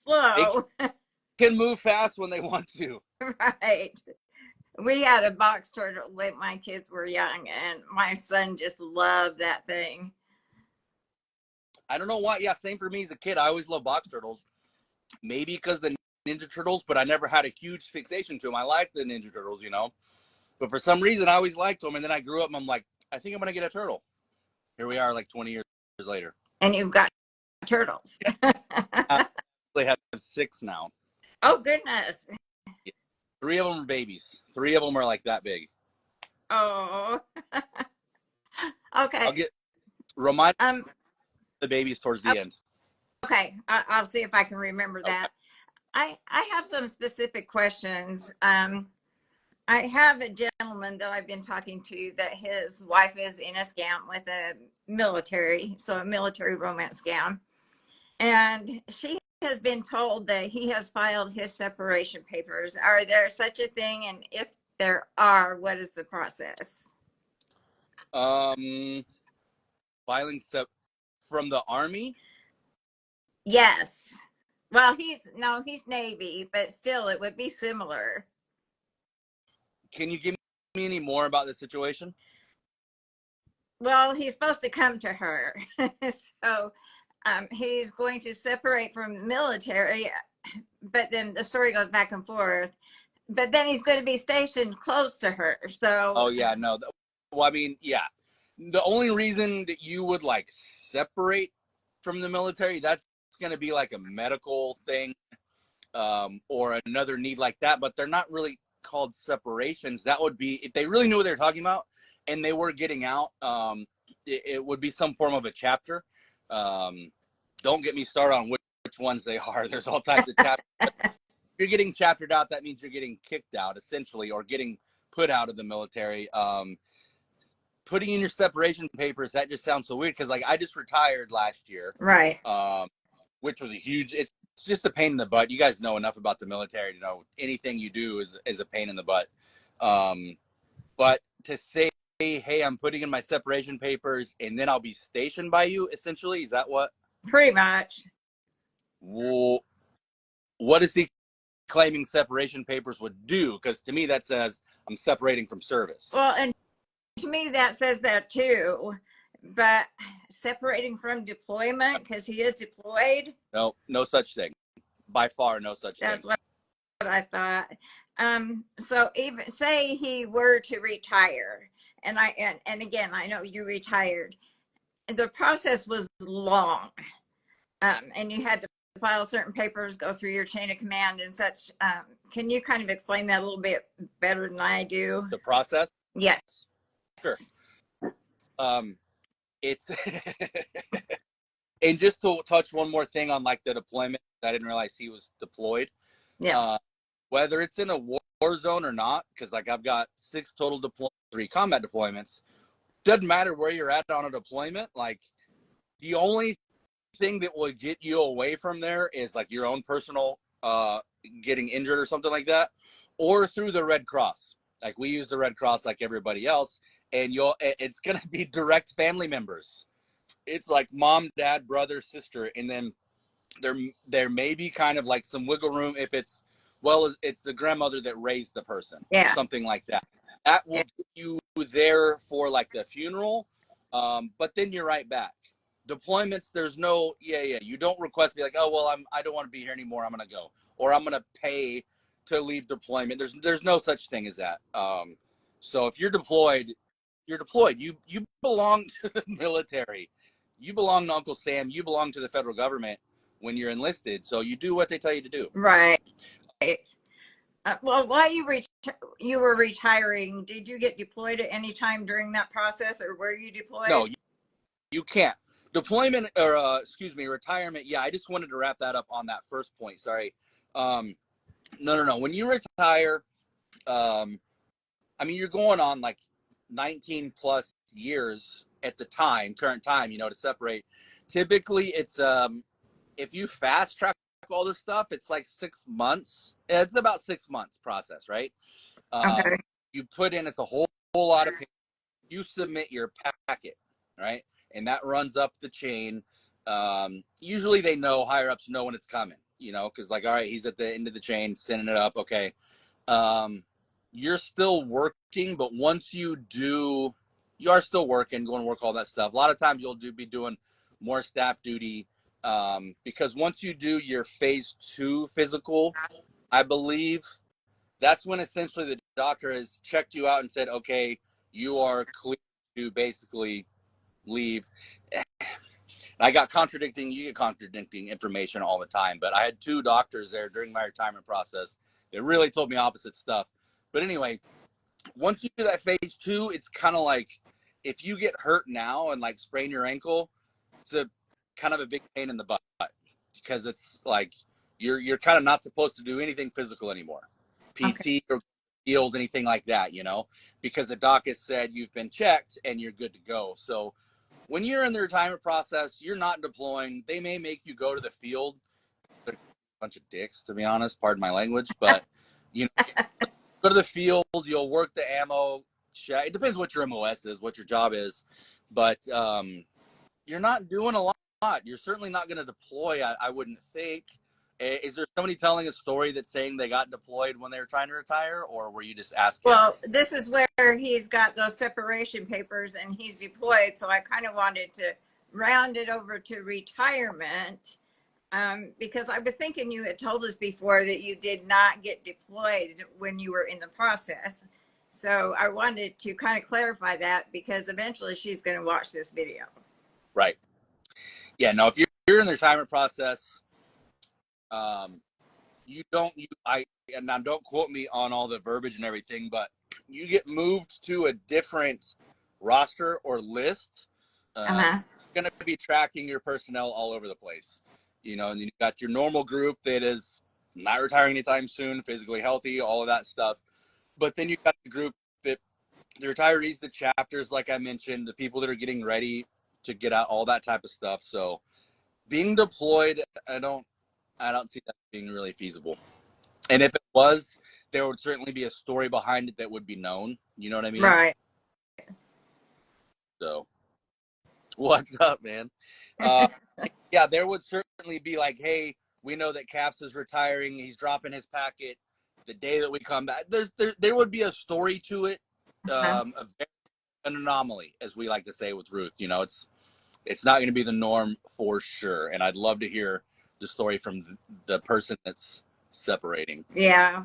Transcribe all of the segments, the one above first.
They slow. can move fast when they want to. Right. We had a box turtle when my kids were young, and my son just loved that thing. I don't know why. Yeah, same for me as a kid. I always loved box turtles. Maybe because the Ninja Turtles, but I never had a huge fixation to them. I liked the Ninja Turtles, you know. But for some reason, I always liked them. And then I grew up and I'm like, I think I'm going to get a turtle. Here we are like 20 years later. And you've got turtles. I actually have 6 now. Oh, goodness. Yeah. 3 of them are babies. 3 of them are like that big. Oh. Okay. I'll get remind Um. the babies towards the end. Okay. I'll see if I can remember that. I have some specific questions. I have a gentleman that I've been talking to that his wife is in a scam with a military romance scam. And she has been told that he has filed his separation papers. Are there such a thing? And if there are, what is the process? Filing from the Army? Yes. Well, he's Navy, but still it would be similar. Can you give me any more about the situation? Well, he's supposed to come to her. So he's going to separate from the military, but then the story goes back and forth. But then he's going to be stationed close to her. So. Oh, yeah, no. Well, I mean, yeah. The only reason that you would like separate from the military, that's going to be like a medical thing or another need like that. But they're not really called separations. That would be, if they really knew what they were talking about and they were getting out, it would be some form of a chapter. Don't get me started on which ones they are. There's all types of chapters. If you're getting chaptered out, that means you're getting kicked out, essentially, or getting put out of the military. Putting in your separation papers, that just sounds so weird because, like, I just retired last year. Right. Which was a huge, it's just a pain in the butt. You guys know enough about the military to know anything you do is a pain in the butt. But to say, hey, I'm putting in my separation papers and then I'll be stationed by you, essentially, is that what? Pretty much. Well, what is he claiming separation papers would do? Because to me, that says I'm separating from service. Well, and to me, that says that too. But separating from deployment, because he is deployed. No such thing. By far, no such thing. That's what I thought. So even say he were to retire, and again, I know you retired. The process was long, and you had to file certain papers, go through your chain of command and such. Can you kind of explain that a little bit better than I do? The process? Yes. Sure. It's and just to touch one more thing on like the deployment, I didn't realize he was deployed. Yeah. Whether it's in a war zone or not, because like I've got 6 total deployments, 3 combat deployments. Doesn't matter where you're at on a deployment. Like the only thing that will get you away from there is like your own personal getting injured or something like that, or through the Red Cross. Like we use the Red Cross like everybody else. And it's going to be direct family members. It's like mom, dad, brother, sister. And then there may be kind of like some wiggle room if it's the grandmother that raised the person. Yeah. Something like that. That will get you there for like the funeral. But then you're right back. Deployments, there's no, you don't request, be like, oh, well, I don't want to be here anymore. I'm going to go. Or I'm going to pay to leave deployment. There's no such thing as that. So if you're deployed, you're deployed. You belong to the military. You belong to Uncle Sam. You belong to the federal government when you're enlisted. So you do what they tell you to do. Right. Well, while you were retiring, did you get deployed at any time during that process, or were you deployed? No, you can't. Deployment, or retirement. Yeah, I just wanted to wrap that up on that first point. Sorry. No. When you retire, I mean, you're going on like 19 plus years at the current time, to separate. Typically it's if you fast track all this stuff, it's like 6 months. It's about 6 months process, right? Okay. You put in, it's a whole lot of paper. You submit your packet, right? And that runs up the chain. Usually higher ups know when it's coming. you know, because like, all right, he's at the end of the chain, sending it up. Okay. You're still working, but once you do, you are still working, going to work, all that stuff. A lot of times you'll be doing more staff duty, because once you do your phase 2 physical, I believe that's when essentially the doctor has checked you out and said, okay, you are clear to basically leave. I got you get contradicting information all the time, but I had 2 doctors there during my retirement process that really told me opposite stuff. But anyway, once you do that phase 2, it's kind of like if you get hurt now and like sprain your ankle, it's a kind of a big pain in the butt, because it's like you're kind of not supposed to do anything physical anymore, Okay. PT or field, anything like that, you know, because the doc has said you've been checked and you're good to go. So when you're in the retirement process, you're not deploying. They may make you go to the field. They're a bunch of dicks, to be honest. Pardon my language, but you know, go to the field. You'll work the ammo. It depends what your MOS is, what your job is, but you're not doing a lot. You're certainly not going to deploy, I wouldn't think. Is there somebody telling a story that's saying they got deployed when they were trying to retire, or were you just asking? Well, this is where he's got those separation papers and he's deployed. So I kind of wanted to round it over to retirement, because I was thinking you had told us before that you did not get deployed when you were in the process. So I wanted to kind of clarify that, because eventually she's going to watch this video. Right. Yeah, no, if you're in the retirement process, and now don't quote me on all the verbiage and everything, but you get moved to a different roster or list. Uh-huh. Going to be tracking your personnel all over the place, you know, and you've got your normal group that is not retiring anytime soon, physically healthy, all of that stuff. But then you've got the group that the retirees, the chapters, like I mentioned, the people that are getting ready to get out, all that type of stuff. So being deployed, I don't see that being really feasible. And if it was, there would certainly be a story behind it that would be known. You know what I mean? Right. So, what's up, man? Uh, yeah, there would certainly be like, hey, we know that Caps is retiring. He's dropping his packet the day that we come back. There would be a story to it, an anomaly, as we like to say with Ruth. You know, it's not going to be the norm for sure. And I'd love to hear the story from the person that's separating. Yeah.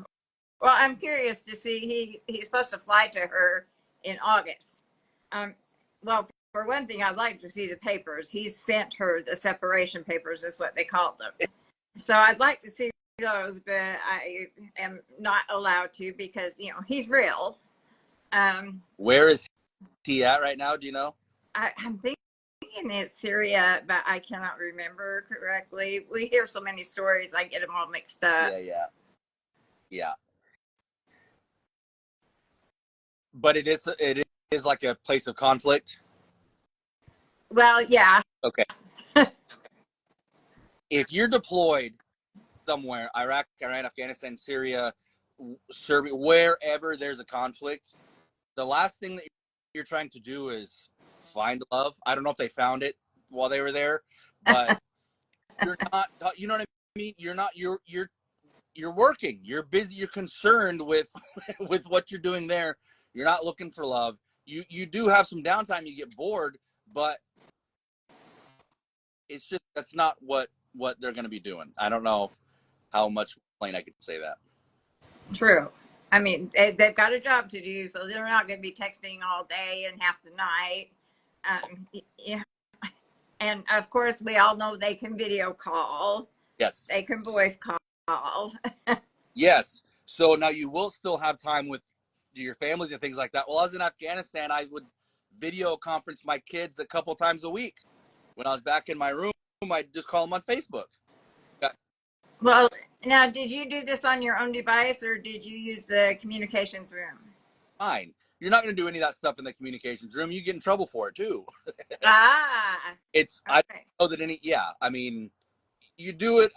Well, I'm curious to see. He's supposed to fly to her in August. Well, for one thing, I'd like to see the papers. He's sent her the separation papers, is what they called them. So I'd like to see those, but I am not allowed to, because he's real. Where is he at right now? Do you know? I'm thinking it's Syria, but I cannot remember correctly. We hear so many stories, I get them all mixed up. Yeah. But it is like a place of conflict. Well, yeah. Okay. If you're deployed somewhere, Iraq, Iran, Afghanistan, Syria, Serbia, wherever there's a conflict, the last thing that you're trying to do is find love. I don't know if they found it while they were there, but you're not, you know what I mean? You're working, you're busy, you're concerned with what you're doing there. You're not looking for love. You do have some downtime, you get bored, but it's just, that's not what they're going to be doing. I don't know how much plain I could say that. True. I mean, they've got a job to do, so they're not going to be texting all day and half the night. Yeah. And of course, we all know they can video call. Yes. They can voice call. Yes. So now you will still have time with your families and things like that. Well, I was in Afghanistan, I would video conference my kids a couple times a week. When I was back in my room, I'd just call them on Facebook. Well, now, did you do this on your own device, or did you use the communications room? Fine. You're not going to do any of that stuff in the communications room. You get in trouble for it too. It's okay. I know that I mean, you do it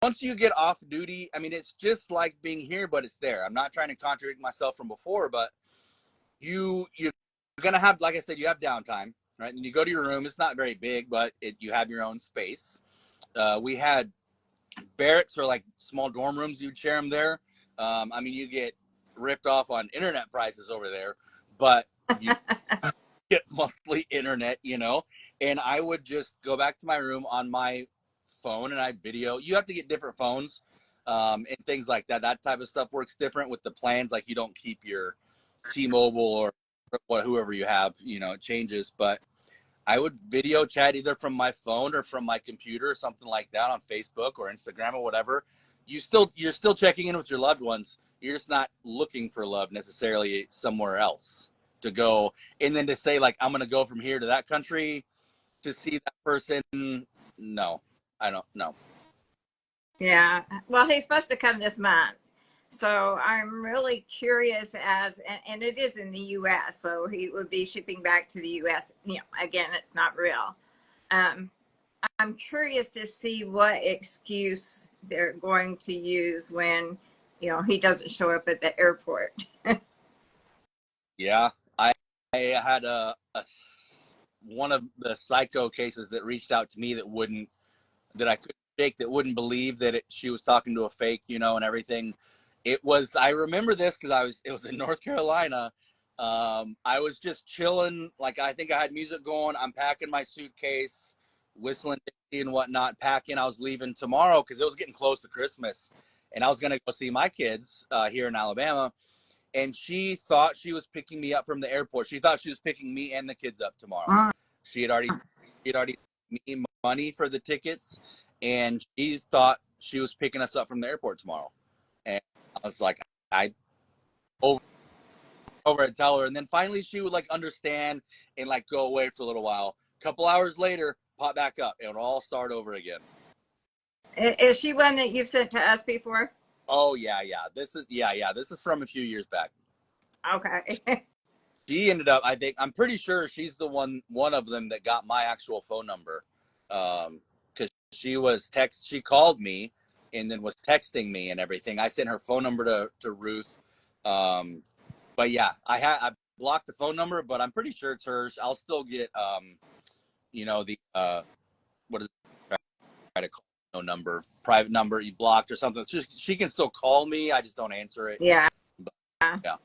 once you get off duty. I mean, it's just like being here, but it's there. I'm not trying to contradict myself from before, but you're going to have, like I said, you have downtime, right? And you go to your room. It's not very big, but you have your own space. We had barracks or like small dorm rooms, you'd share them there. I mean, you get ripped off on internet prices over there, but you get monthly internet, you know. And I would just go back to my room on my phone and I'd video. You have to get different phones, and things like that. That type of stuff works different with the plans. Like you don't keep your T-Mobile or whoever you have, you know, it changes. But I would video chat either from my phone or from my computer or something like that on Facebook or Instagram or whatever. You're still checking in with your loved ones. You're just not looking for love necessarily somewhere else to go. And then to say like, I'm going to go from here to that country to see that person. No, I don't know. Yeah. Well, he's supposed to come this month. So I'm really curious and it is in the US, so he would be shipping back to the US. You know, again, it's not real. Um, I'm curious to see what excuse they're going to use when, you know, he doesn't show up at the airport. Yeah. I had a one of the psycho cases that reached out to me that I couldn't shake, that wouldn't believe that she was talking to a fake, you know, and everything. I remember this because it was in North Carolina. I was just chilling. Like, I think I had music going. I'm packing my suitcase, whistling and whatnot, packing. I was leaving tomorrow because it was getting close to Christmas. And I was going to go see my kids here in Alabama. And she thought she was picking me up from the airport. She thought she was picking me and the kids up tomorrow. She had already me money for the tickets, and she thought she was picking us up from the airport tomorrow. And I was like, I over and tell her, and then finally she would like understand and like go away for a little while. A couple hours later, pop back up, and it'll all start over again. Is she one that you've sent to us before? Oh yeah. This is from a few years back. Okay. She ended up, I'm pretty sure she's the one of them that got my actual phone number. Because she called me and then was texting me and everything. I sent her phone number to Ruth. But yeah, I blocked the phone number, but I'm pretty sure it's hers. I'll still get the what is it? Try to call no number, private number you blocked or something. Just she can still call me. I just don't answer it. Yeah. But, yeah.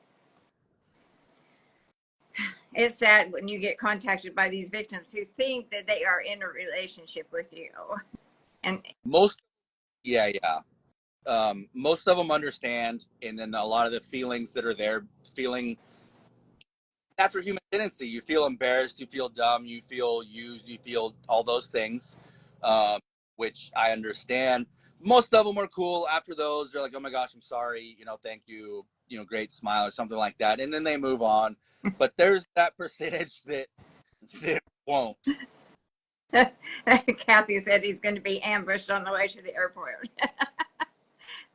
It's sad when you get contacted by these victims who think that they are in a relationship with you. And Most most of them understand, and then a lot of the feelings that are there, feeling that's your human tendency. You feel embarrassed, you feel dumb, you feel used, you feel all those things, which I understand. Most of them are cool. After those, they're like, "Oh my gosh, I'm sorry. You know, thank you. You know, great smile or something like that," and then they move on. But there's that percentage that won't. Kathy said he's going to be ambushed on the way to the airport.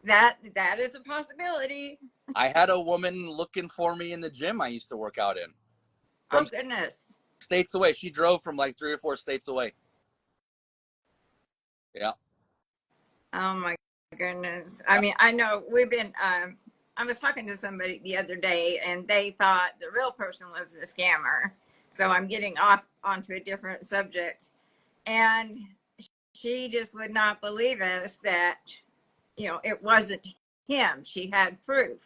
That is a possibility. I had a woman looking for me in the gym I used to work out in. Oh goodness. States away. She drove from like 3 or 4 states away. Yeah. Oh my goodness. I mean, I know we've been I was talking to somebody the other day and they thought the real person was the scammer. So I'm getting off onto a different subject. And she just would not believe us that, you know, it wasn't him. She had proof.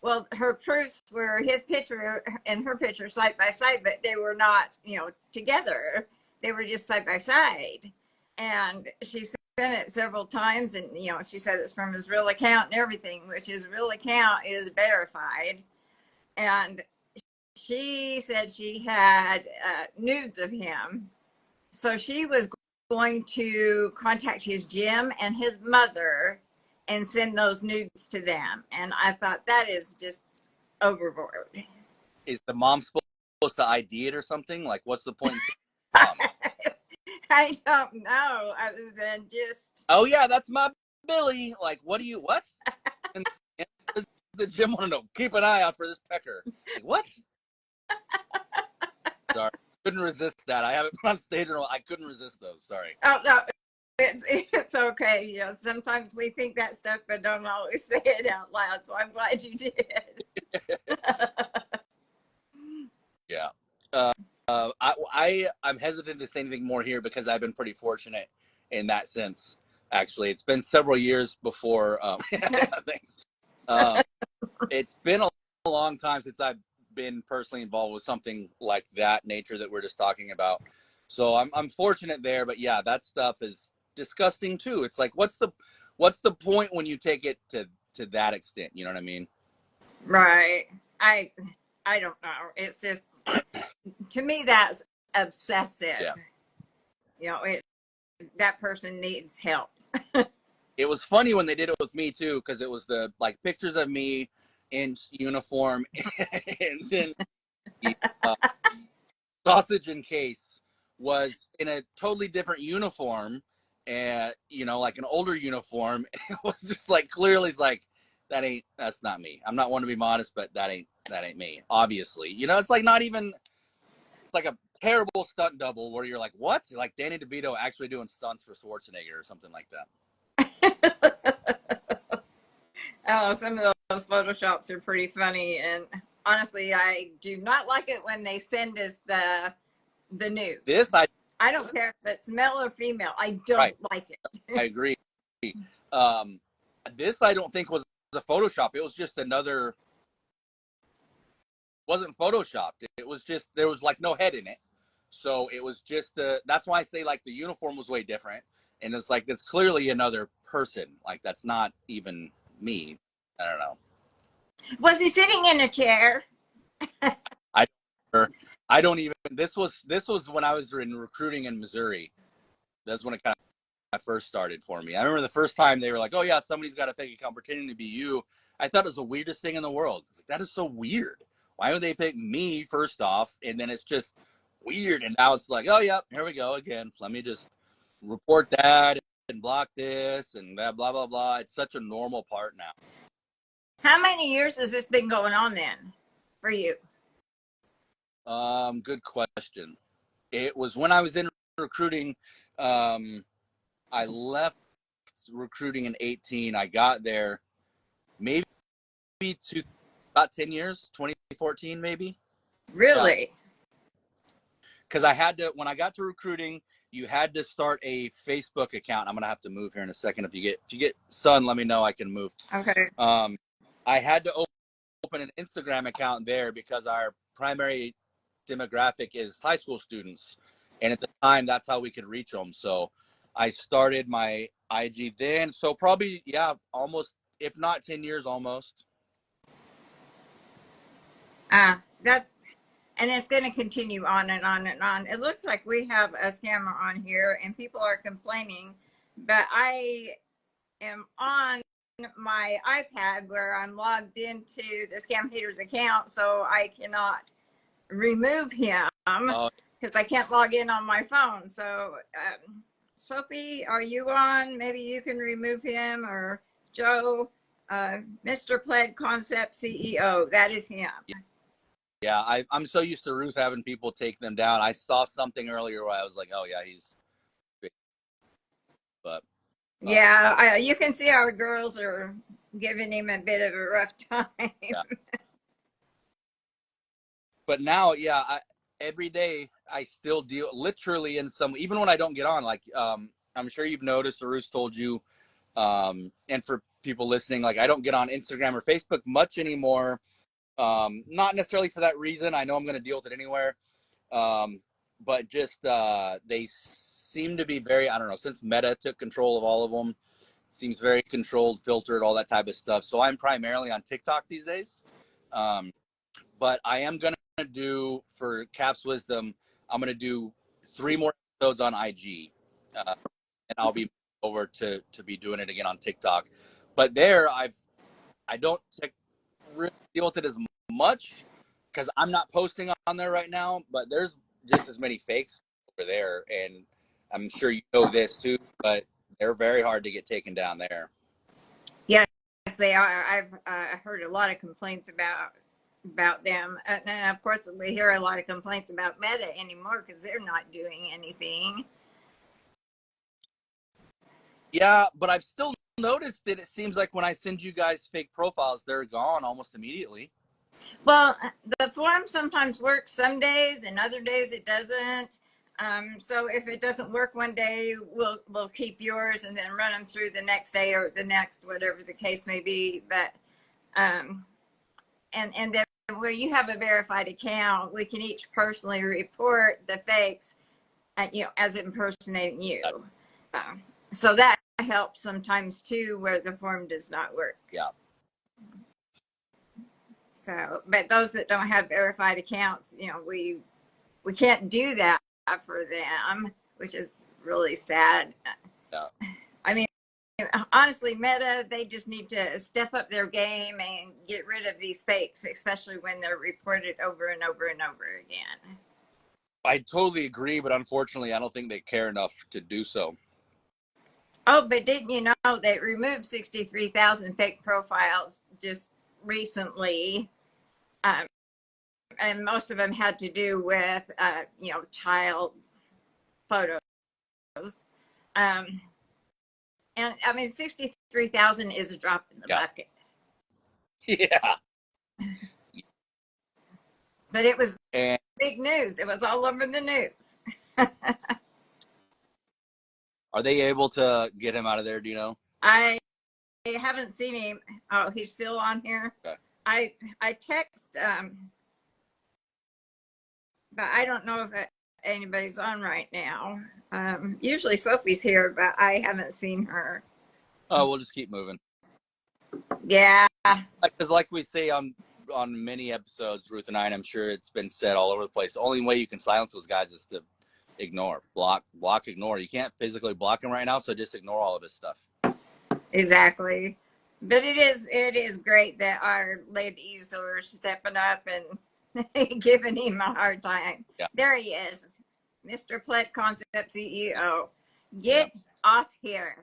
Well, her proofs were his picture and her picture side by side, but they were not, you know, together. They were just side by side. And she sent it several times, and you know, she said it's from his real account and everything, which his real account is verified. And she said she had nudes of him. So she was going to contact his gym and his mother and send those nudes to them. And I thought that is just overboard. Is the mom supposed to ID it or something? Like, what's the point in saying mom? I don't know, other than just. Oh yeah, that's my Billy. Like, what? And the gym want to know. Keep an eye out for this pecker. Like, what? Sorry, couldn't resist that. I haven't been on stage in a while. I couldn't resist those. Sorry. Oh no, it's okay. You know, sometimes we think that stuff, but don't always say it out loud. So I'm glad you did. Yeah. I'm hesitant to say anything more here because I've been pretty fortunate in that sense. actually. It's been several years before. Thanks. It's been a long time since I've been personally involved with something like that nature that we're just talking about. So I'm fortunate there, but yeah, that stuff is disgusting too. It's like, what's the point when you take it to that extent? You know what I mean? Right. I I don't know. It's just, to me, that's obsessive. Yeah. You know, that person needs help. It was funny when they did it with me too, because it was the like pictures of me in uniform, and then the sausage and case was in a totally different uniform, and like an older uniform. It was just like, clearly it's like, that's not me. I'm not one to be modest, but that ain't me. Obviously, it's like not even. It's like a terrible stunt double where you're like, what? Like Danny DeVito actually doing stunts for Schwarzenegger or something like that. Oh, some of those photoshops are pretty funny, and honestly, I do not like it when they send us the nudes. This I don't care if it's male or female. I don't right. like it. I agree. This I don't think was a Photoshop. It was just another. Wasn't photoshopped. It was just, there was like no head in it, so it was just that's why I say like the uniform was way different, and it's like it's clearly another person. Like that's not even me. I don't know. Was he sitting in a chair? I I don't even. This was when I was in recruiting in Missouri. That's when it kind of first started for me. I remember the first time they were like, "Oh yeah, somebody's got a fake account pretending to be you." I thought it was the weirdest thing in the world. It's like, that is so weird. Why would they pick me first off, and then it's just weird? And now it's like, oh yeah, here we go again. Let me just report that and block this and that, blah blah blah. It's such a normal part now. How many years has this been going on then for you? Good question. It was when I was in recruiting. I left recruiting in 2018. I got there maybe to about 10 years, 2014 maybe. Really? Because I had to, when I got to recruiting, you had to start a Facebook account. I'm gonna have to move here in a second. If you get sun, let me know. I can move. Okay. I had to open an Instagram account there because our primary demographic is high school students, and at the time that's how we could reach them. So I started my IG then. So probably, yeah, almost, if not 10 years, almost. That's, and it's going to continue on and on and on. It looks like we have a scammer on here and people are complaining, but I am on my iPad where I'm logged into the Scam Haters account, so I cannot remove him because I can't log in on my phone. So, Sophie, are you on? Maybe you can remove him, or Joe, Mr. Pled Concept CEO. That is him. Yeah, I'm so used to Ruth having people take them down. I saw something earlier where I was like, oh yeah, he's big. But yeah, you can see our girls are giving him a bit of a rough time. Yeah. But now, yeah, every day I still deal literally in some, even when I don't get on, like I'm sure you've noticed, or Ruth told you, and for people listening, like I don't get on Instagram or Facebook much anymore. Not necessarily for that reason. I know I'm going to deal with it anywhere. But just they seem to be very, I don't know, since Meta took control of all of them, seems very controlled, filtered, all that type of stuff. So I'm primarily on TikTok these days. But I am going to do, for Cap's Wisdom, I'm going to do 3 more episodes on IG. And I'll be over to be doing it again on TikTok. But there, I don't really deal with it as much because I'm not posting on there right now, but there's just as many fakes over there, and I'm sure you know this too, but they're very hard to get taken down there. Yes, they are. I've heard a lot of complaints about them, and of course we hear a lot of complaints about Meta anymore because they're not doing anything. Yeah, but I've still noticed that it seems like when I send you guys fake profiles, they're gone almost immediately. Well, the form sometimes works some days, and other days it doesn't. So if it doesn't work one day, we'll keep yours and then run them through the next day or the next, whatever the case may be. But and then where you have a verified account, we can each personally report the fakes, as impersonating you. So that helps sometimes too, where the form does not work. Yeah. So, but those that don't have verified accounts, we can't do that for them, which is really sad. Yeah. I mean, honestly, Meta, they just need to step up their game and get rid of these fakes, especially when they're reported over and over and over again. I totally agree, but unfortunately, I don't think they care enough to do so. Oh, but didn't you know they removed 63,000 fake profiles just recently? And most of them had to do with, child photos. And I mean, 63,000 is a drop in the bucket. Yeah. But it was big news. It was all over the news. Are they able to get him out of there? Do you know? I haven't seen him. Oh, he's still on here. Okay. I text, but I don't know if anybody's on right now. Usually Sophie's here, but I haven't seen her. Oh, we'll just keep moving. Yeah. Because like we say on many episodes, Ruth and I, and I'm sure it's been said all over the place, the only way you can silence those guys is to ignore, block, ignore. You can't physically block him right now, so just ignore all of his stuff. Exactly. But it is great that our ladies are stepping up and giving him a hard time. Yeah. There he is, Mr. Pledge Concept CEO. Get off here.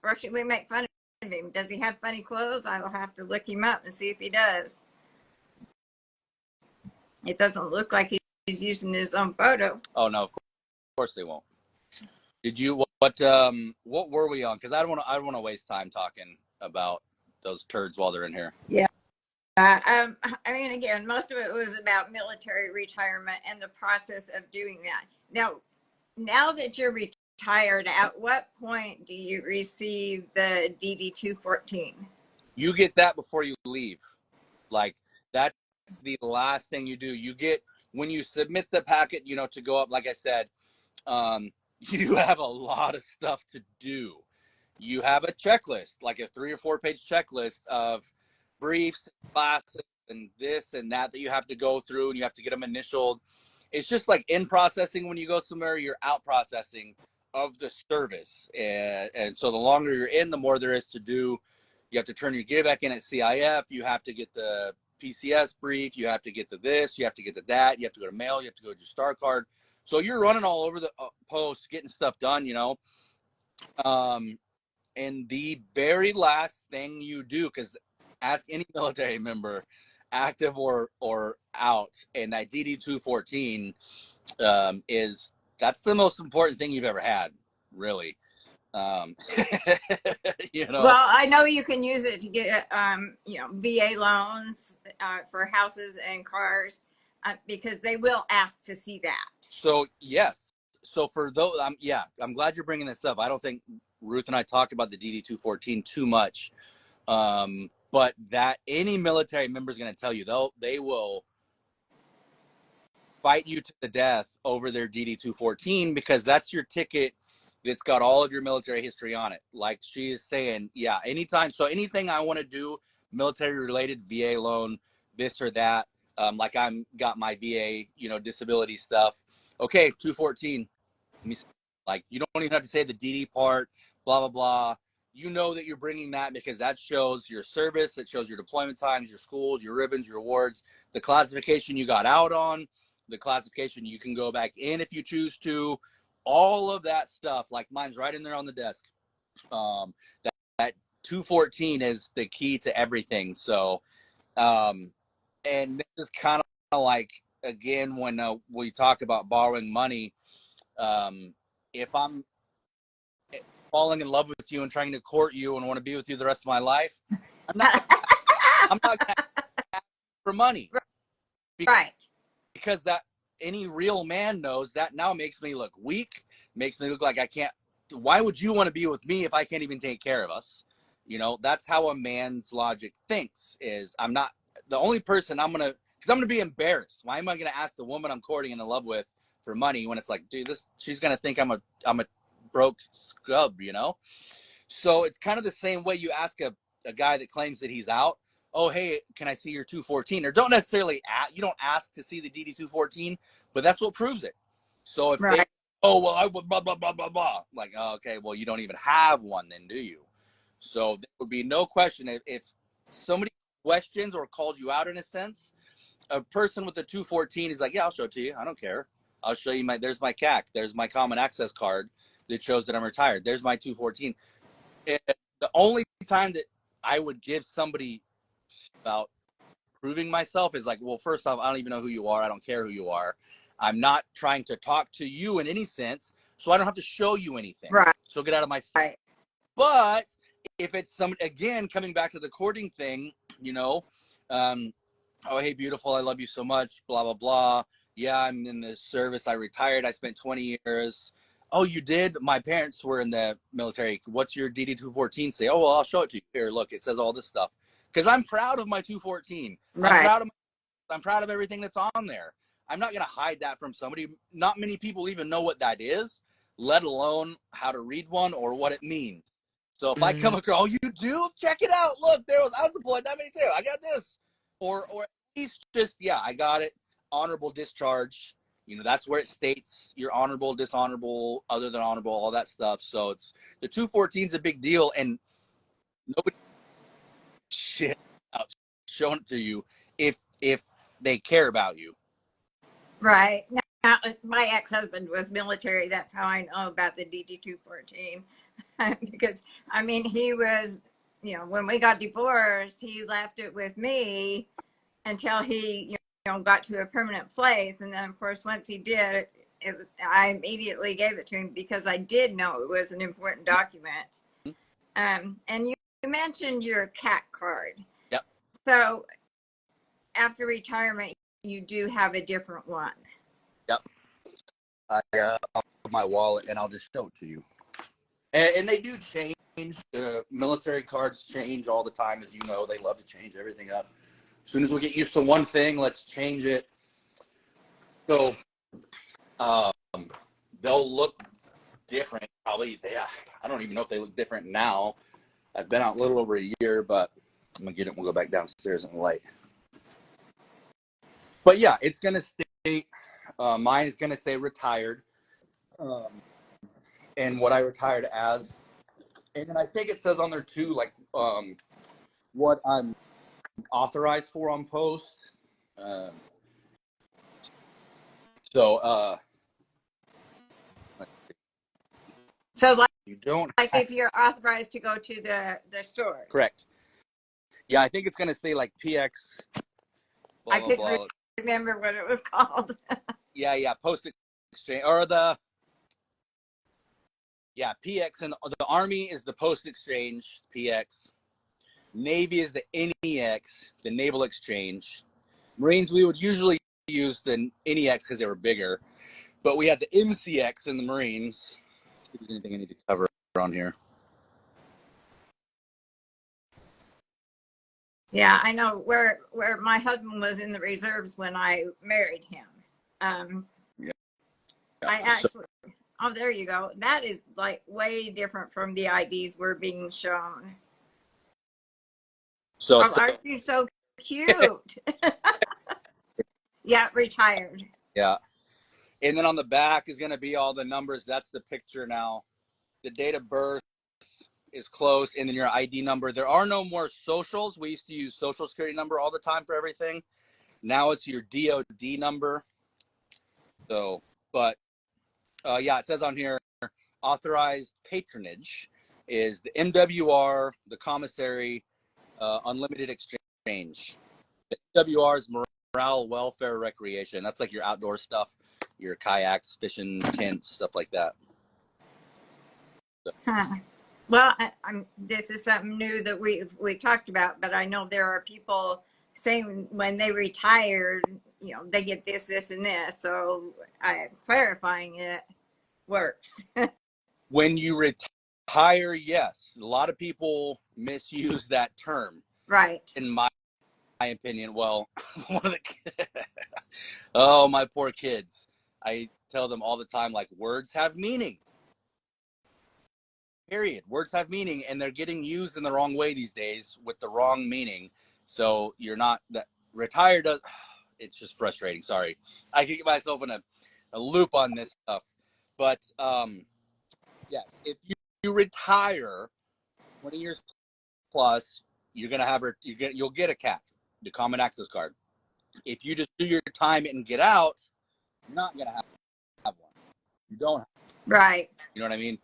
Or should we make fun of him? Does he have funny clothes? I will have to look him up and see if he does. It doesn't look like he's using his own photo. Oh no, of course they won't. Did you what were we on? Because I don't want to waste time talking about those turds while they're in here. Yeah. I mean, again, most of it was about military retirement and the process of doing that. Now that you're retired, at what point do you receive the DD-214? You get that before you leave. Like, that's the last thing you do. You get, when you submit the packet, to go up, like I said, you have a lot of stuff to do. You have a checklist, like a 3 or 4 page checklist of briefs, classes, and this and that you have to go through, and you have to get them initialed. It's just like in processing. When you go somewhere, you're out processing of the service. And so the longer you're in, the more there is to do. You have to turn your gear back in at CIF. You have to get the PCS brief. You have to get to this. You have to get to that. You have to go to mail. You have to go to your star card. So you're running all over the post, getting stuff done, And the very last thing you do, because ask any military member, active or out, and that DD-214 that's the most important thing you've ever had, really. Well, I know you can use it to get VA loans for houses and cars, because they will ask to see that. So yes, so for those, I'm glad you're bringing this up. I don't think Ruth and I talked about the DD-214 too much, but that any military member is going to tell you, they will fight you to the death over their DD-214, because that's your ticket that's got all of your military history on it. Like she is saying, anytime. So anything I want to do, military related, VA loan, this or that, like I'm got my VA, disability stuff. Okay, 214. Let me say, like, you don't even have to say the DD part, blah, blah, blah. You know that you're bringing that because that shows your service. It shows your deployment times, your schools, your ribbons, your awards, the classification you got out on, the classification you can go back in if you choose to, all of that stuff. Like mine's right in there on the desk. That 214 is the key to everything. So, and this is kind of like, again, when we talk about borrowing money, if I'm falling in love with you and trying to court you and want to be with you the rest of my life, I'm not going to ask for money. Right. Because that any real man knows that now makes me look weak, makes me look like I can't. Why would you want to be with me if I can't even take care of us? You know, that's how a man's logic thinks, is I'm not the only person because I'm going to be embarrassed. Why am I going to ask the woman I'm courting and in love with for money when it's like, dude, she's going to think I'm a broke scrub, you know? So it's kind of the same way you ask a guy that claims that he's out, oh, hey, can I see your 214? Or don't necessarily you don't ask to see the DD 214, but that's what proves it. So if they, oh, well, I would blah, blah, blah, blah, blah. Like, oh, okay, well, you don't even have one then, do you? So there would be no question if somebody questions or calls you out in a sense, a person with the 214 is like, yeah, I'll show it to you. I don't care. I'll show you there's my CAC. There's my common access card that shows that I'm retired. There's my 214. And the only time that I would give somebody about proving myself is like, well, first off, I don't even know who you are. I don't care who you are. I'm not trying to talk to you in any sense, so I don't have to show you anything. Right. So get out of my face. Right. But if it's again, coming back to the courting thing, you know, oh, hey, beautiful, I love you so much, blah, blah, blah. Yeah, I'm in the service. I retired. I spent 20 years. Oh, you did? My parents were in the military. What's your DD-214 say? Oh, well, I'll show it to you. Here, look, it says all this stuff. Because I'm proud of my 214. Right. I'm proud of everything that's on there. I'm not going to hide that from somebody. Not many people even know what that is, let alone how to read one or what it means. So if I come across, oh, you do? Check it out. Look, I was deployed that many too. I got this. Or at least just, yeah, I got it. Honorable discharge. You know, that's where it states you're honorable, dishonorable, other than honorable, all that stuff. So it's the 214 is a big deal, and nobody shit out showing it to you if they care about you. Right. Now, my ex-husband was military. That's how I know about the DD-214. Because, I mean, he was, you know, when we got divorced, he left it with me until he, got to a permanent place. And then, of course, once he did, I immediately gave it to him because I did know it was an important document. And you mentioned your CAC card. Yep. So after retirement, you do have a different one. Yep. I'll put my wallet and I'll just show it to you. And they do change. The military cards change all the time, as you know. They love to change everything up. As soon as we get used to one thing, let's change it. So they'll look different. Probably, I don't even know if they look different now. I've been out a little over a year, but I'm going to get it. We'll go back downstairs in the light. But yeah, it's going to stay. Mine is going to say retired. And what I retired as. And then I think it says on there too, like what I'm authorized for on post. So you don't if you're authorized to go to the store. Correct. Yeah, I think it's gonna say like PX. I couldn't remember what it was called. Yeah, post exchange or PX, and the Army is the post exchange PX. Navy is the NEX, the naval exchange. Marines, we would usually use the NEX because they were bigger, but we had the MCX in the Marines. If there's anything I need to cover on here. Yeah, I know where my husband was in the reserves when I married him. I actually, oh, there you go. That is like way different from the IDs we're being shown. So aren't you so cute? Yeah, retired. Yeah. And then on the back is going to be all the numbers. That's the picture now. The date of birth is close, and then your ID number. There are no more socials. We used to use social security number all the time for everything. Now it's your DOD number. So, but yeah, it says on here, authorized patronage is the MWR, the commissary, unlimited exchange. The MWR is morale, welfare, recreation. That's like your outdoor stuff, your kayaks, fishing, tents, stuff like that. So. Huh. Well, this is something new that we talked about, but I know there are people saying when they retired, they get this, this, and this. So clarifying it works. When you retire, yes. A lot of people misuse that term. Right. In my opinion, well, one of the oh, my poor kids. I tell them all the time, like, words have meaning. Period. Words have meaning, and they're getting used in the wrong way these days with the wrong meaning. So you're not that retired. It's just frustrating. Sorry, I could get myself in a loop on this stuff. But yes, if you retire 20 years plus, you're gonna have you'll get a CAC, the Common Access Card. If you just do your time and get out, you're not gonna have one. You don't have one. Right. You know what I mean?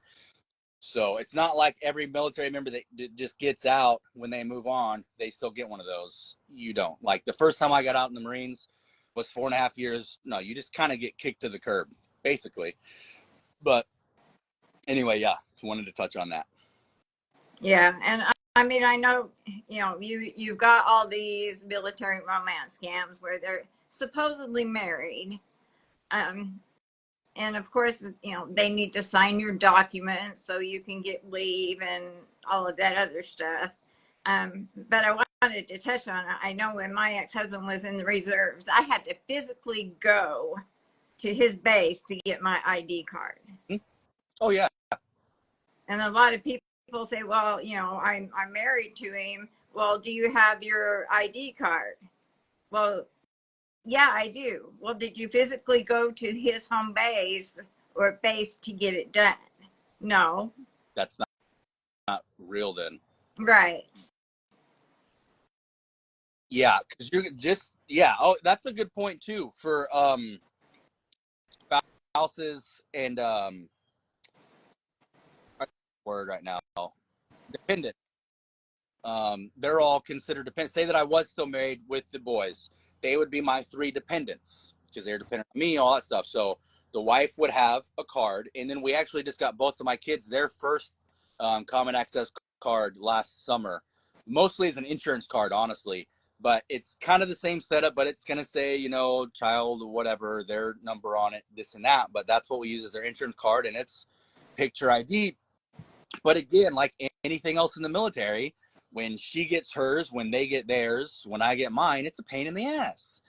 So it's not like every military member that just gets out when they move on, they still get one of those. You don't. Like the first time I got out in the Marines was 4.5 years. No, you just kind of get kicked to the curb, basically. But anyway, yeah, wanted to touch on that. Yeah, and I mean, I know, you've got all these military romance scams where they're supposedly married. And of course, they need to sign your documents so you can get leave and all of that other stuff. But I wanted to touch on it. I know when my ex-husband was in the reserves, I had to physically go to his base to get my ID card. Oh, yeah. And a lot of people say, well, I'm married to him. Well, do you have your ID card? Well, yeah, I do. Well, did you physically go to his home base or base to get it done? No. That's not real then. Right. Yeah, because you're just, yeah. Oh, that's a good point too for spouses and word right now, dependent. They're all considered dependent. Say that I was still married with the boys, they would be my 3 dependents because they're dependent on me, all that stuff. So the wife would have a card, and then we actually just got both of my kids their first Common Access card last summer. Mostly as an insurance card, honestly, but it's kind of the same setup. But it's gonna say, child, whatever, their number on it, this and that. But that's what we use as their insurance card, and it's picture ID. But again, like anything else in the military, when she gets hers, when they get theirs, when I get mine, it's a pain in the ass.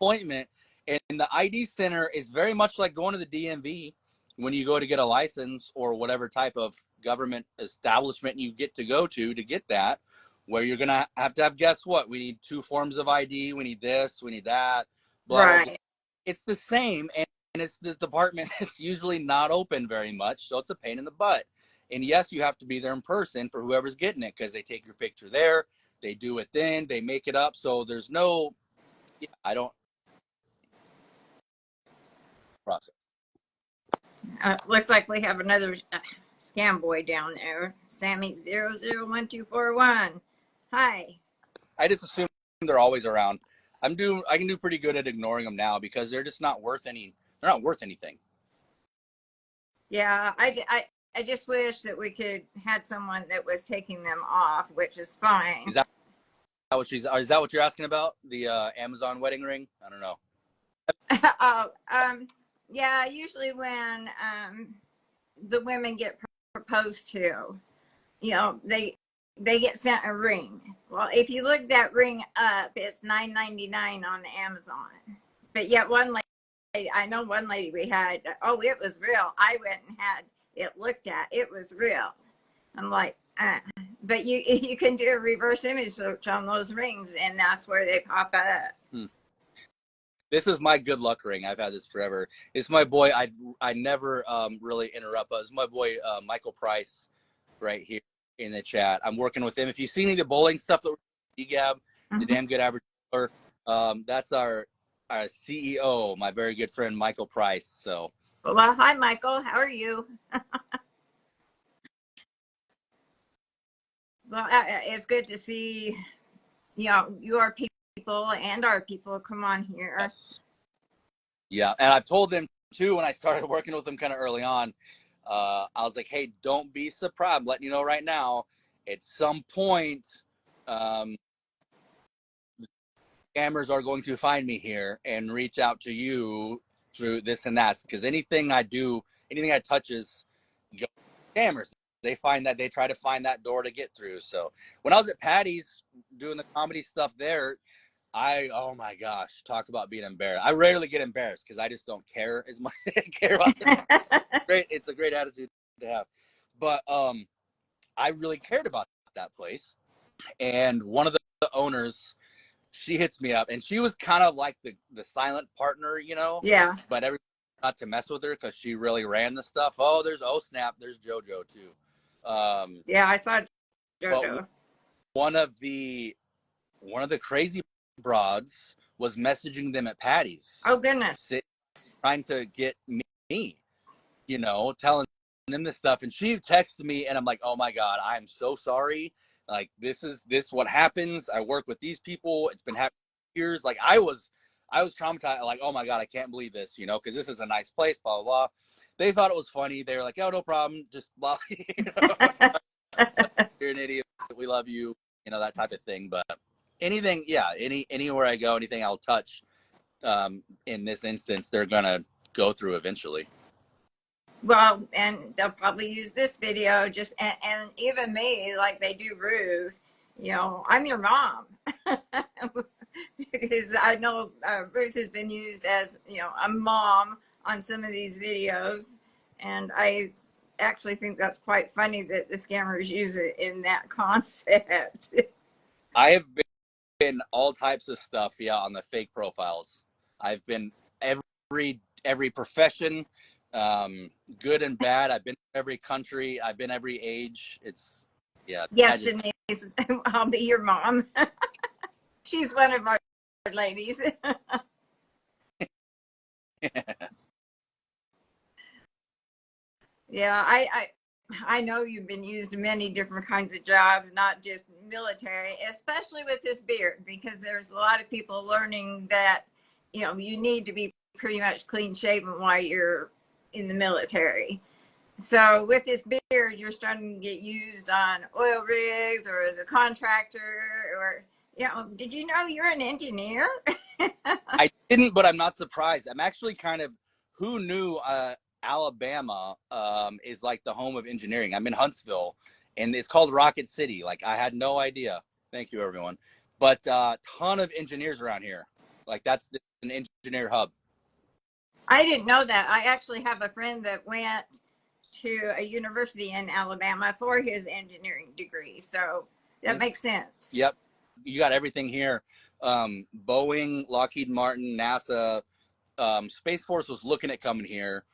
Appointment, and the ID center is very much like going to the DMV when you go to get a license or whatever type of government establishment you get to go to get that, where you're going to have, guess what? We need 2 forms of ID. We need this, we need that, blah, Right. blah, blah. It's the same. And it's the department that's usually not open very much. So it's a pain in the butt. And yes, you have to be there in person for whoever's getting it, because they take your picture there, they do it then, they make it up. So there's no, I don't process. Looks like we have another scam boy down there. Sammy 001241. Hi. I just assume they're always around. I can do pretty good at ignoring them now because they're just not worth anything. Yeah, I just wish that we could had someone that was taking them off, which is fine. Is that what you're asking about? The Amazon wedding ring? I don't know. Yeah, usually when the women get proposed to, they get sent a ring. Well, if you look that ring up, it's $9.99 on Amazon. But yet one lady, I know one lady we had, it was real. I went and had it looked at. It was real. I'm like, but you can do a reverse image search on those rings, and that's where they pop up. This is my good luck ring. I've had this forever. It's my boy. I never really interrupt, but it's my boy Michael Price right here in the chat. I'm working with him. If you see any of the bowling stuff that we're Gab, the damn good average bowler, that's our CEO, my very good friend Michael Price. So, well, hi Michael, how are you? Well, it's good to see your people and our people come on here. Yes. Yeah, and I've told them too when I started working with them kind of early on. I was like, hey, don't be surprised. I'm letting you know right now. At some point, the scammers are going to find me here and reach out to you through this and that. Because anything I do, anything I touches, scammers. They try to find that door to get through. So when I was at Patty's doing the comedy stuff there, oh my gosh, talk about being embarrassed. I rarely get embarrassed because I just don't care as much. Care about it. It's a great attitude to have. But I really cared about that place. And one of the owners, she hits me up, and she was kind of like the silent partner, Yeah. but everyone got to mess with her because she really ran the stuff. Oh, snap, there's JoJo too. Yeah, I saw But JoJo. one of the crazy broads was messaging them at Patty's. Oh goodness. Trying to get me, telling them this stuff. And she texted me, and I'm like, oh my God, I'm so sorry. Like, this what happens. I work with these people. It's been happening for years. Like, I was traumatized. Like, oh my God, I can't believe this, because this is a nice place, blah, blah, blah. They thought it was funny. They were like, oh, no problem. Just blah. You're an idiot. We love you. That type of thing. But anything, yeah, anywhere I go, anything I'll touch, in this instance, they're going to go through eventually. Well, and they'll probably use this video and even me, like they do Ruth, I'm your mom. Because I know Ruth has been used as, a mom on some of these videos. And I actually think that's quite funny that the scammers use it in that concept. I have been all types of stuff, yeah, on the fake profiles. I've been every profession, good and bad. I've been in every country. I've been every age. It's, yeah. Yes, Denise, I'll be your mom. She's one of our ladies. Yeah, I know you've been used in many different kinds of jobs, not just military, especially with this beard, because there's a lot of people learning that, you need to be pretty much clean shaven while you're in the military. So with this beard, you're starting to get used on oil rigs or as a contractor or, did you know you're an engineer? I didn't, but I'm not surprised. I'm actually who knew, Alabama, is like the home of engineering. I'm in Huntsville, and it's called Rocket City. Like, I had no idea. Thank you, everyone. But ton of engineers around here. Like, that's an engineer hub. I didn't know that. I actually have a friend that went to a university in Alabama for his engineering degree. So that makes sense. Yep. You got everything here. Boeing, Lockheed Martin, NASA, Space Force was looking at coming here.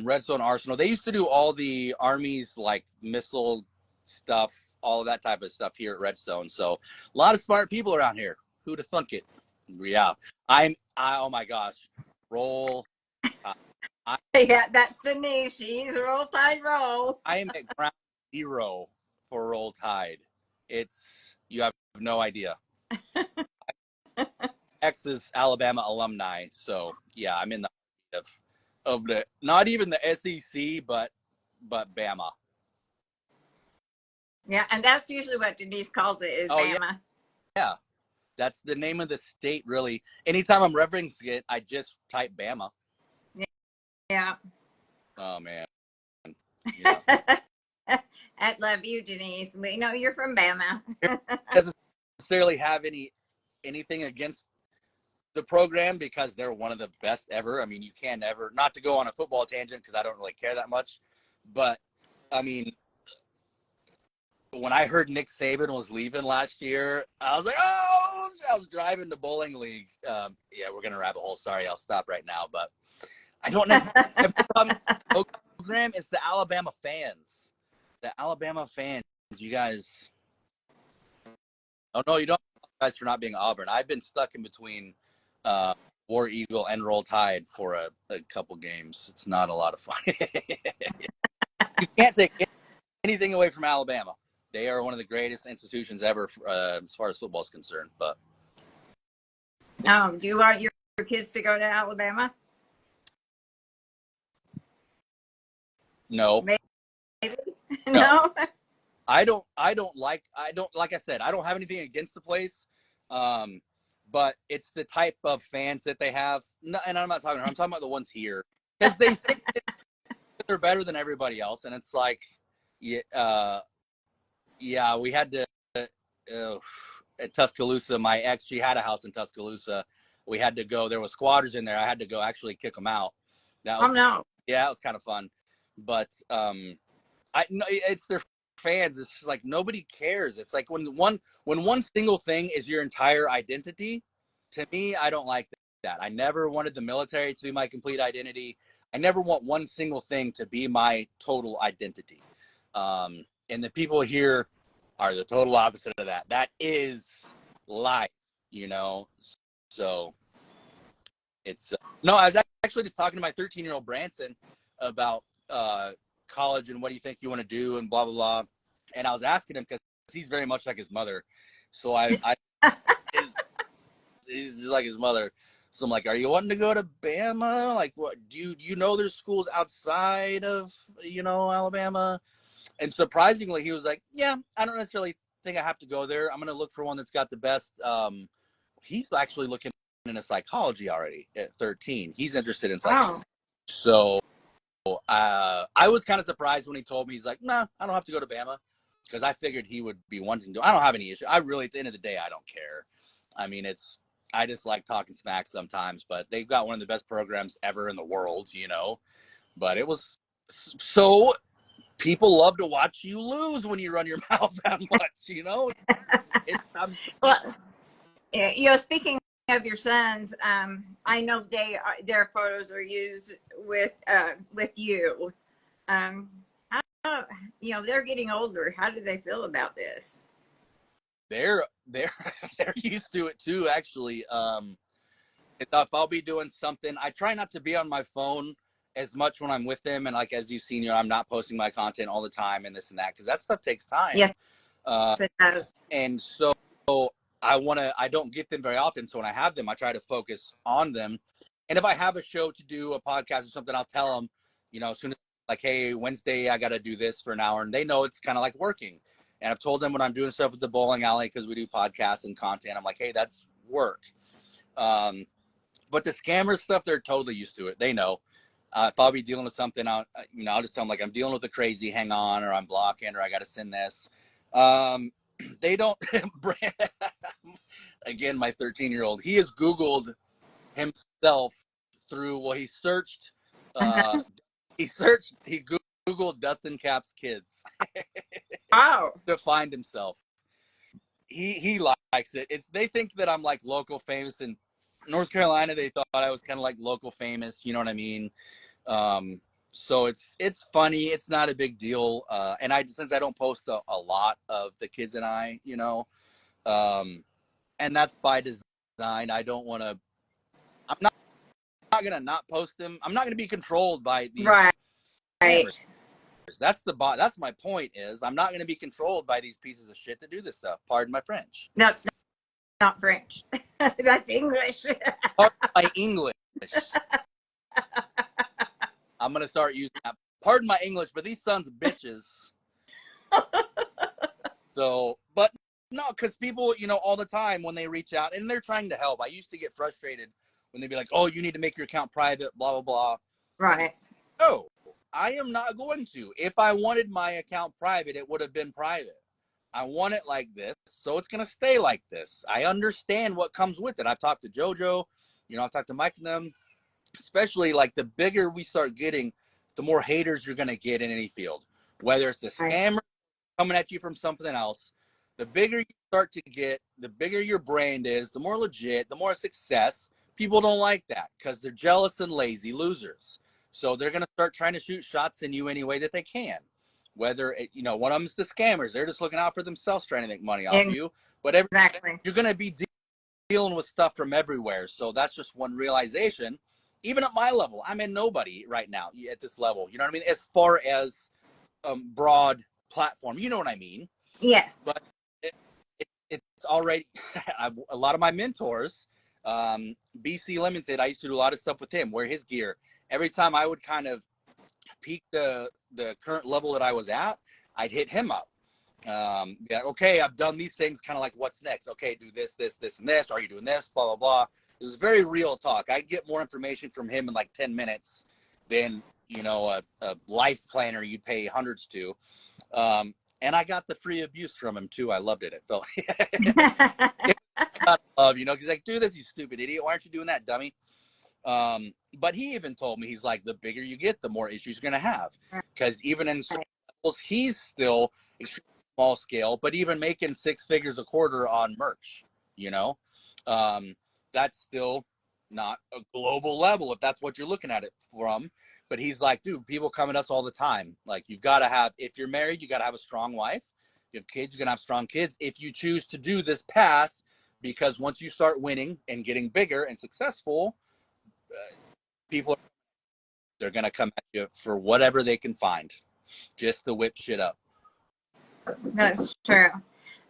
Redstone Arsenal. They used to do all the Army's like missile stuff, all of that type of stuff here at Redstone. So a lot of smart people around here. Who'd have thunk it? Yeah. Oh my gosh. Roll. Yeah, that's Denise. She's Roll Tide Roll. I am at ground zero for Roll Tide. You have no idea. Texas, Alabama alumni. So yeah, I'm in the of the, not even the SEC, but Bama. Yeah, and that's usually what Denise calls it, is Bama. Yeah. That's the name of the state, really. Anytime I'm referencing it, I just type Bama. Yeah. Oh, man. Yeah. I love you, Denise. We know you're from Bama. Doesn't necessarily have anything against the program because they're one of the best ever. I mean, you can never, not to go on a football tangent because I don't really care that much, but I mean, when I heard Nick Saban was leaving last year, I was like, oh, I was driving to bowling league. Yeah, we're going to rabbit hole. Sorry, I'll stop right now, but I don't know. The program, it's the Alabama fans. The Alabama fans, you guys. Oh, no, you don't guys for not being Auburn. I've been stuck in between War Eagle and Roll Tide for a couple games. It's not a lot of fun. You can't take anything away from Alabama. They are one of the greatest institutions ever as far as football is concerned. But do you want your kids to go to Alabama? No. Maybe. No. I don't like I said, I don't have anything against the place. but it's the type of fans that they have. No, and I'm not talking. I'm talking about the ones here, because they think they're better than everybody else, and it's like, yeah, yeah, we had to at Tuscaloosa. My ex, she had a house in Tuscaloosa. We had to go. There was squatters in there. I had to go actually kick them out. That Oh was, no. yeah, it was kind of fun. But I no, it's their fans. It's just like nobody cares. It's like when one single thing is your entire identity. To me, I don't like that. I never wanted the military to be my complete identity. I never want one single thing to be my total identity. And the people here are the total opposite of that. That is life, you know. So it's no. I was actually just talking to my 13-year-old Branson about college and what do you think you want to do and blah blah blah. And I was asking him because he's very much like his mother. So he's just like his mother. So I'm like, are you wanting to go to Bama? Like, what do you know? There's schools outside of Alabama. And surprisingly, he was like, yeah, I don't necessarily think I have to go there. I'm going to look for one that's got the best. He's actually looking into psychology already at 13. He's interested in psychology. Oh. So I was kind of surprised when he told me. He's like, nah, I don't have to go to Bama, because I figured he would be wanting to. I don't have any issue. I really, at the end of the day, I don't care. I mean, I just like talking smack sometimes, but they've got one of the best programs ever in the world, But it was so. People love to watch you lose when you run your mouth that much, It's Well, speaking of your sons, I know their photos are used with you. How, they're getting older. How do they feel about this? they're they're used to it too, actually. If I'll be doing something, I try not to be on my phone as much when I'm with them, and like as you've seen, I'm not posting my content all the time and this and that, because that stuff takes time. Yes, it does. And so I don't get them very often. So when I have them, I try to focus on them. And if I have a show to do, a podcast or something, I'll tell them, as soon as, like, hey, Wednesday, I got to do this for an hour. And they know it's kind of like working. And I've told them when I'm doing stuff with the bowling alley, because we do podcasts and content, I'm like, hey, that's work. But the scammer stuff, they're totally used to it. They know. If I'll be dealing with something, I'll just tell them, like, I'm dealing with a crazy, hang on, or I'm blocking, or I got to send this. They don't. Again, my 13-year-old, he has Googled himself through, well, he Googled Dustin Cap's kids Oh, to find himself. He likes it. They think that I'm like local famous in North Carolina. They thought I was kind of like local famous. You know what I mean? So it's funny. It's not a big deal. And since I don't post a lot of the kids and I, and that's by design. I don't want to. I'm not gonna not post them. I'm not gonna be controlled by these right. scammers. That's my point. Is I'm not gonna be controlled by these pieces of shit that do this stuff. Pardon my French. That's not French. That's English. Pardon my English. I'm gonna start using that. Pardon my English, but these sons of bitches. So, but no, because people, all the time when they reach out and they're trying to help. I used to get frustrated when they'd be like, "Oh, you need to make your account private," blah blah blah. Right. No, I am not going to. If I wanted my account private, it would have been private. I want it like this, so it's gonna stay like this. I understand what comes with it. I've talked to JoJo, I've talked to Mike and them. Especially, like, the bigger we start getting, the more haters you're going to get in any field. Whether it's the scammer coming at you from something else, the bigger you start to get, the bigger your brand is, the more legit, the more success. People don't like that because they're jealous and lazy losers. So they're going to start trying to shoot shots in you any way that they can. Whether, one of them is the scammers. They're just looking out for themselves, trying to make money off you. But Exactly. You're going to be dealing with stuff from everywhere. So that's just one realization. Even at my level, I'm in nobody right now at this level. You know what I mean? As far as broad platform, you know what I mean? Yeah. But it's already a lot of my mentors, BC Limited. I used to do a lot of stuff with him. Wear his gear. Every time I would kind of peak the current level that I was at, I'd hit him up. Yeah, okay, I've done these things, kind of like, what's next? Okay, do this, this, this, and this. Are you doing this? Blah, blah, blah. It was very real talk. I get more information from him in like 10 minutes than, a life planner you'd pay hundreds to. And I got the free abuse from him too. I loved it. It felt it was love, because like, do this, you stupid idiot. Why aren't you doing that, dummy? But he even told me, he's like, the bigger you get, the more issues you're going to have. Because even in certain levels, he's still extremely small scale, but even making 6 figures a quarter on merch, that's still not a global level if that's what you're looking at it from. But he's like, dude, people come at us all the time. Like, you've got to have, if you're married, you got to have a strong wife. If you have kids, you're going to have strong kids. If you choose to do this path, because once you start winning and getting bigger and successful, people, they're going to come at you for whatever they can find, just to whip shit up. That's true.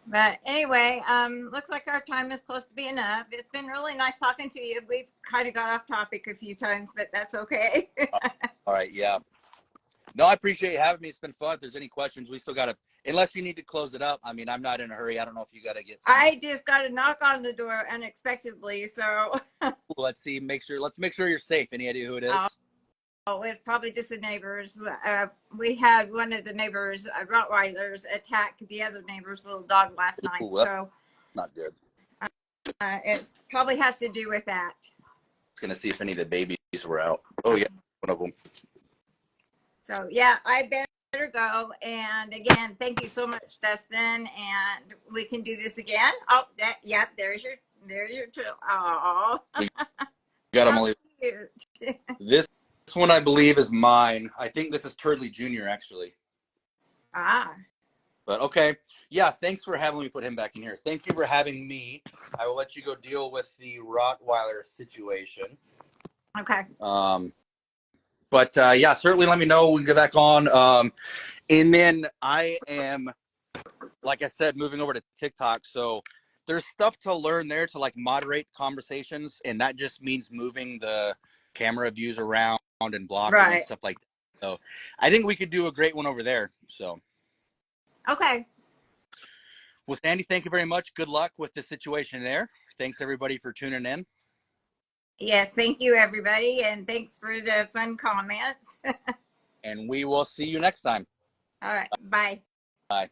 But anyway, looks like our time is close to being up. It's been really nice talking to you. We've kind of got off topic a few times, but that's okay. All right, yeah. No, I appreciate you having me. It's been fun. If there's any questions, we still got to, unless you need to close it up. I mean, I'm not in a hurry. I don't know if you got to get some. I just got a knock on the door unexpectedly, so. Let's make sure you're safe. Any idea who it is? Oh, it's probably just the neighbors. We had one of the neighbors, Rottweilers, attack the other neighbor's little dog last night. Ooh, so not good. It probably has to do with that. I was going to see if any of the babies were out. Oh, yeah, one of them. So, yeah, I better go. And again, thank you so much, Dustin. And we can do this again. Oh, there's your oh. Got them. This one, I believe, is mine. I think this is Turdley Jr., actually. But okay. Yeah, thanks for having me put him back in here. Thank you for having me. I will let you go deal with the Rottweiler situation. Okay. But yeah, certainly let me know. We can get back on. And then I am, like I said, moving over to TikTok. So there's stuff to learn there to like moderate conversations. And that just means moving the camera views around and blocking and stuff like that. So I think we could do a great one over there. So. Okay. Well, Sandy, thank you very much. Good luck with the situation there. Thanks, everybody, for tuning in. Yes, thank you, everybody. And thanks for the fun comments. And we will see you next time. All right. Bye. Bye.